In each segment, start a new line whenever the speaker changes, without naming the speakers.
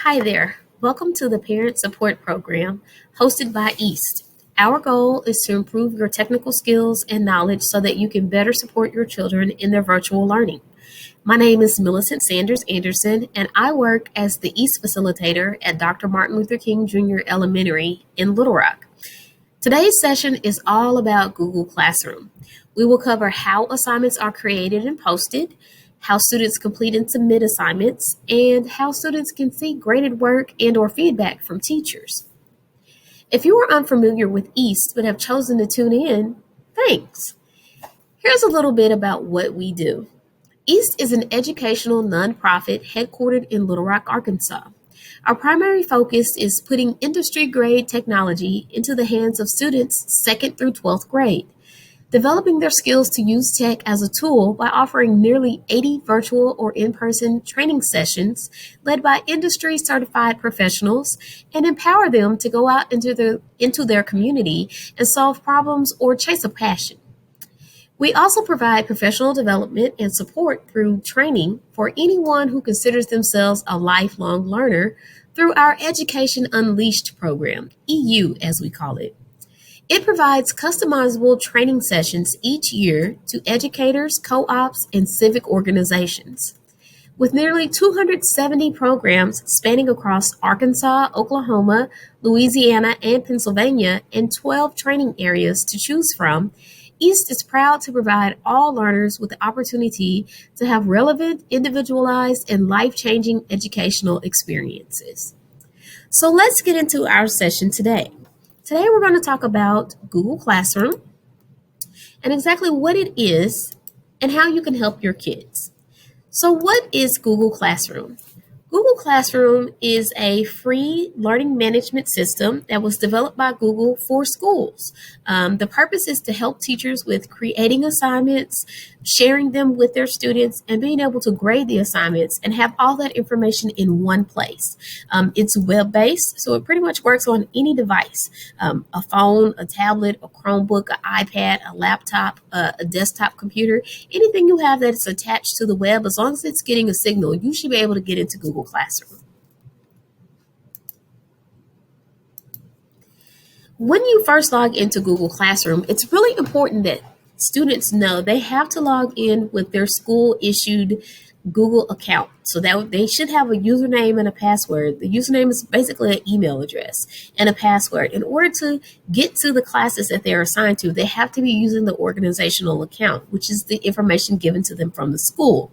Hi there. Welcome to the Parent Support Program hosted by East. Our goal is to improve your technical skills and knowledge so that you can better support your children in their virtual learning. My name is Millicent Sanders Anderson, and I work as the East facilitator at Dr. Martin Luther King Jr. Elementary in Little Rock. Today's session is all about Google Classroom. We will cover how assignments are created and posted, how students complete and submit assignments, and how students can see graded work and or feedback from teachers. If you are unfamiliar with East but have chosen to tune in, thanks. Here's a little bit about what we do. East is an educational nonprofit headquartered in Little Rock, Arkansas. Our primary focus is putting industry-grade technology into the hands of students 2nd through 12th grade, developing their skills to use tech as a tool by offering nearly 80 virtual or in-person training sessions led by industry-certified professionals and empower them to go out into their community and solve problems or chase a passion. We also provide professional development and support through training for anyone who considers themselves a lifelong learner through our Education Unleashed program, EU as we call it. It provides customizable training sessions each year to educators, co-ops, and civic organizations. With nearly 270 programs spanning across Arkansas, Oklahoma, Louisiana, and Pennsylvania, and 12 training areas to choose from, East is proud to provide all learners with the opportunity to have relevant, individualized, and life-changing educational experiences. So let's get into our session today. Today we're going to talk about Google Classroom and exactly what it is and how you can help your kids. So what is Google Classroom? Google Classroom is a free learning management system that was developed by Google for schools. The purpose is to help teachers with creating assignments, sharing them with their students, and being able to grade the assignments and have all that information in one place. It's web-based, so it pretty much works on any device, a phone, a tablet, a Chromebook, an iPad, a laptop, a desktop computer, anything you have that's attached to the web, as long as it's getting a signal, you should be able to get into Google Classroom. When you first log into Google Classroom, it's really important that students know they have to log in with their school issued Google account. So that they should have a username and a password. The username is basically an email address and a password. In order to get to the classes that they're assigned to, they have to be using the organizational account, which is the information given to them from the school.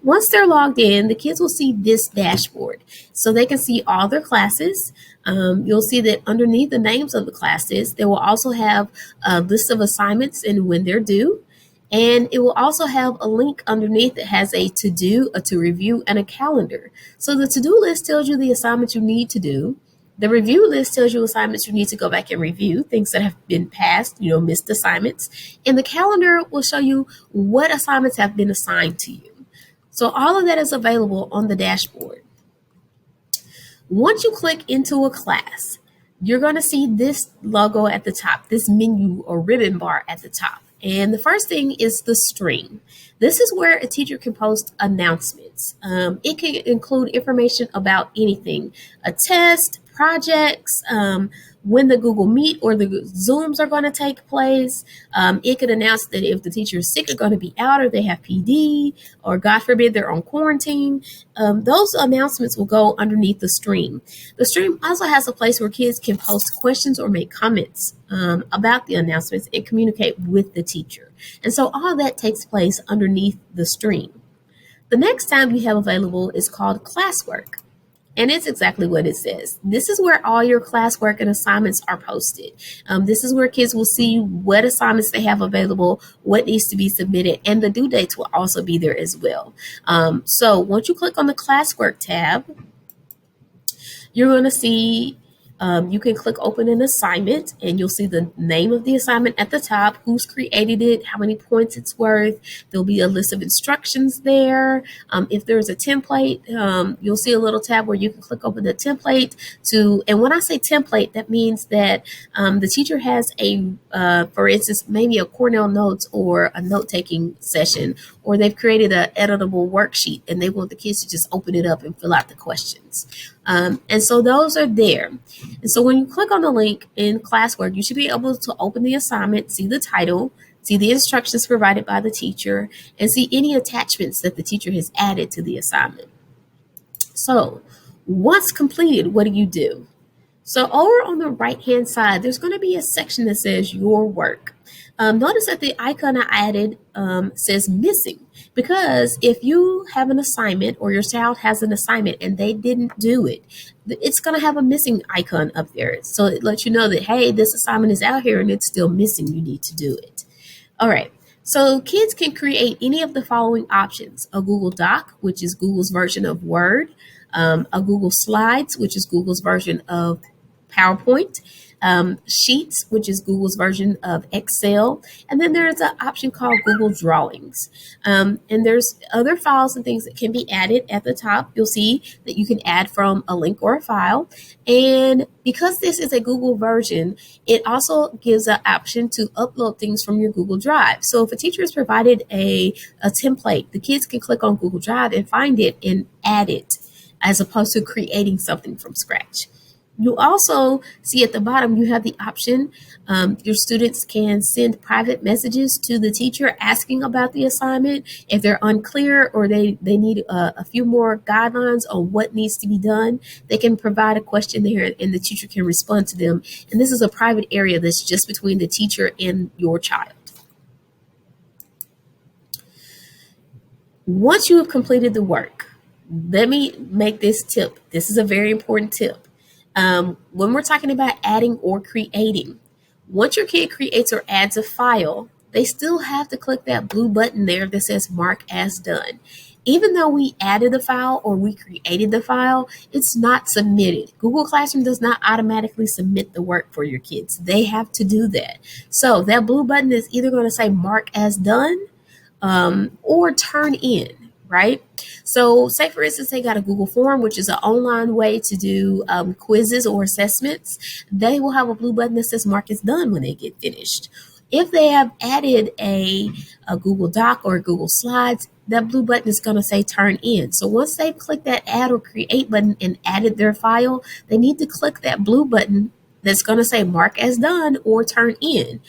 Once they're logged in, the kids will see this dashboard. So they can see all their classes. You'll see that underneath the names of the classes, they will also have a list of assignments and when they're due. And it will also have a link underneath that has a to-do, a to-review, and a calendar. So the to-do list tells you the assignments you need to do. The review list tells you assignments you need to go back and review, things that have been passed, missed assignments. And the calendar will show you what assignments have been assigned to you. So all of that is available on the dashboard. Once you click into a class, you're going to see this logo at the top, this menu or ribbon bar at the top. And the first thing is the stream. This is where a teacher can post announcements. It can include information about anything, a test, projects, when the Google Meet or the Zooms are going to take place. It could announce that if the teacher is sick, are going to be out, or they have PD, or God forbid they're on quarantine. Those announcements will go underneath the stream. The stream also has a place where kids can post questions or make comments about the announcements and communicate with the teacher. And so all that takes place underneath the stream. The next tab you have available is called Classwork. And it's exactly what it says. This is where all your classwork and assignments are posted. This is where kids will see what assignments they have available, what needs to be submitted, and the due dates will also be there as well. So once you click on the Classwork tab, you're going to see you can click open an assignment and you'll see the name of the assignment at the top, who's created it, how many points it's worth. There'll be a list of instructions there. If there's a template, you'll see a little tab where you can click open the template and when I say template, that means that the teacher has for instance, maybe a Cornell Notes or a note-taking session, or they've created an editable worksheet and they want the kids to just open it up and fill out the questions. assignments. And so those are there. And so when you click on the link in Classwork, you should be able to open the assignment, see the title, see the instructions provided by the teacher, and see any attachments that the teacher has added to the assignment. So once completed, what do you do? So over on the right-hand side, there's going to be a section that says your work. Notice that the icon I added says missing, because if you have an assignment or your child has an assignment and they didn't do it, it's going to have a missing icon up there. So it lets you know that, hey, this assignment is out here and it's still missing. You need to do it. All right. So kids can create any of the following options: a Google Doc, which is Google's version of Word, a Google Slides, which is Google's version of PowerPoint, Sheets, which is Google's version of Excel, and then there's an option called Google Drawings. And there's other files and things that can be added at the top. You'll see that you can add from a link or a file. And because this is a Google version, it also gives an option to upload things from your Google Drive. So if a teacher has provided a template, the kids can click on Google Drive and find it and add it, as opposed to creating something from scratch. You also see at the bottom, you have the option, your students can send private messages to the teacher asking about the assignment. If they're unclear or they need a few more guidelines on what needs to be done, they can provide a question there and the teacher can respond to them. And this is a private area that's just between the teacher and your child. Once you have completed the work, let me make this tip. This is a very important tip. When we're talking about adding or creating, once your kid creates or adds a file, they still have to click that blue button there that says mark as done. Even though we added the file or we created the file, it's not submitted. Google Classroom does not automatically submit the work for your kids. They have to do that. So that blue button is either going to say mark as done or turn in, right? So say, for instance, they got a Google form, which is an online way to do quizzes or assessments. They will have a blue button that says mark is done when they get finished. If they have added a Google Doc or Google Slides, that blue button is going to say turn in. So once they've clicked that add or create button and added their file, they need to click that blue button that's going to say mark as done or turn in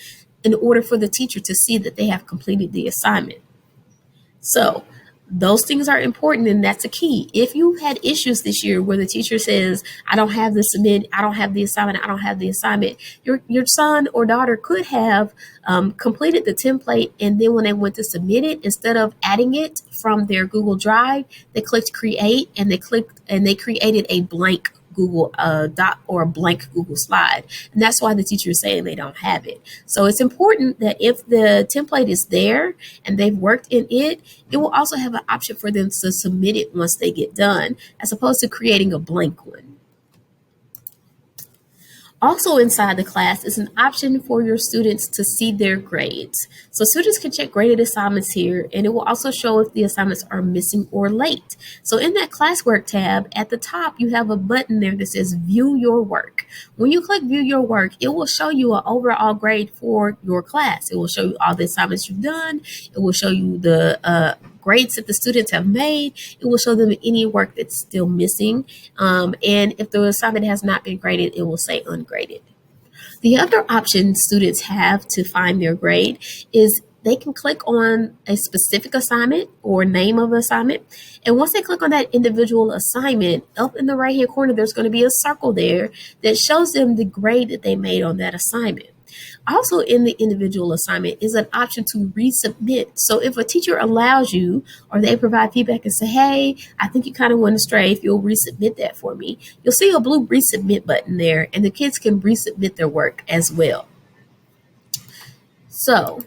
order for the teacher to see that they have completed the assignment. So those things are important, and that's a key. If you've had issues this year where the teacher says, I don't have the submit, I don't have the assignment, I don't have the assignment, your son or daughter could have completed the template, and then when they went to submit it, instead of adding it from their Google Drive, they clicked create and they created a blank Google Doc or a blank Google slide. And that's why the teacher is saying they don't have it. So it's important that if the template is there and they've worked in it, it will also have an option for them to submit it once they get done, as opposed to creating a blank one. Also inside the class is an option for your students to see their grades. So students can check graded assignments here, and it will also show if the assignments are missing or late. So in that Classwork tab, at the top, you have a button there that says View Your Work. When you click View Your Work, it will show you an overall grade for your class. It will show you all the assignments you've done. It will show you the grades that the students have made. It will show them any work that's still missing. And if the assignment has not been graded, it will say ungraded. The other option students have to find their grade is they can click on a specific assignment or name of assignment. And once they click on that individual assignment, up in the right-hand corner, there's going to be a circle there that shows them the grade that they made on that assignment. Also in the individual assignment is an option to resubmit. So if a teacher allows you or they provide feedback and say, hey, I think you kind of went astray, if you'll resubmit that for me, you'll see a blue resubmit button there, and the kids can resubmit their work as well. So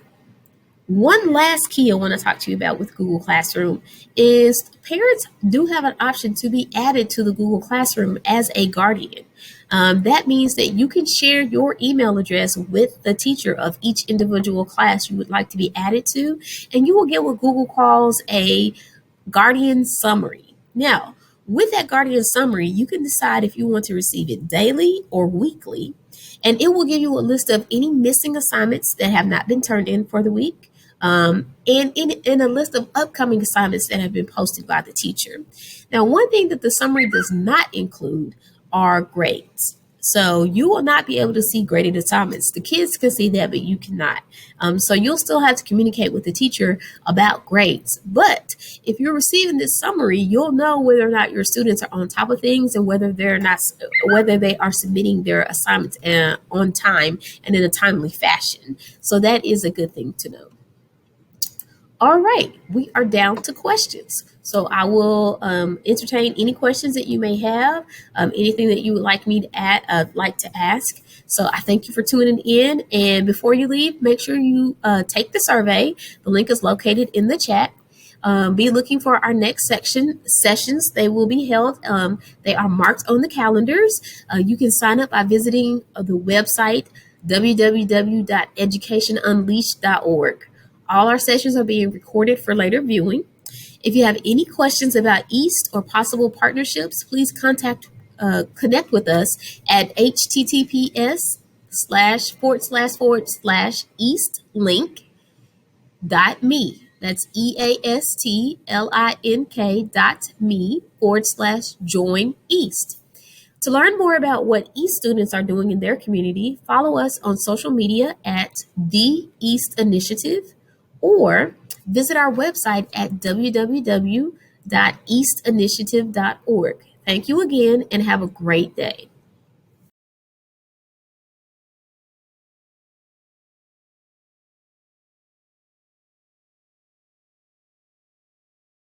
one last key I want to talk to you about with Google Classroom is parents do have an option to be added to the Google Classroom as a guardian. That means that you can share your email address with the teacher of each individual class you would like to be added to, and you will get what Google calls a guardian summary. Now, with that guardian summary, you can decide if you want to receive it daily or weekly, and it will give you a list of any missing assignments that have not been turned in for the week, and in a list of upcoming assignments that have been posted by the teacher. Now, one thing that the summary does not include are grades. So you will not be able to see graded assignments. The kids can see that, but you cannot. So you'll still have to communicate with the teacher about grades. But if you're receiving this summary, you'll know whether or not your students are on top of things and whether they are submitting their assignments on time and in a timely fashion. So that is a good thing to know. All right, we are down to questions. So I will entertain any questions that you may have, anything that you would like me to like to ask. So I thank you for tuning in. And before you leave, make sure you take the survey. The link is located in the chat. Be looking for our next sessions. They will be held. They are marked on the calendars. You can sign up by visiting the website www.educationunleashed.org. All our sessions are being recorded for later viewing. If you have any questions about EAST or possible partnerships, please connect with us at https://eastlink.me. That's EASTLINK.me/join EAST. To learn more about what EAST students are doing in their community, follow us on social media at The EAST Initiative or visit our website at www.eastinitiative.org. Thank you again and have a great day.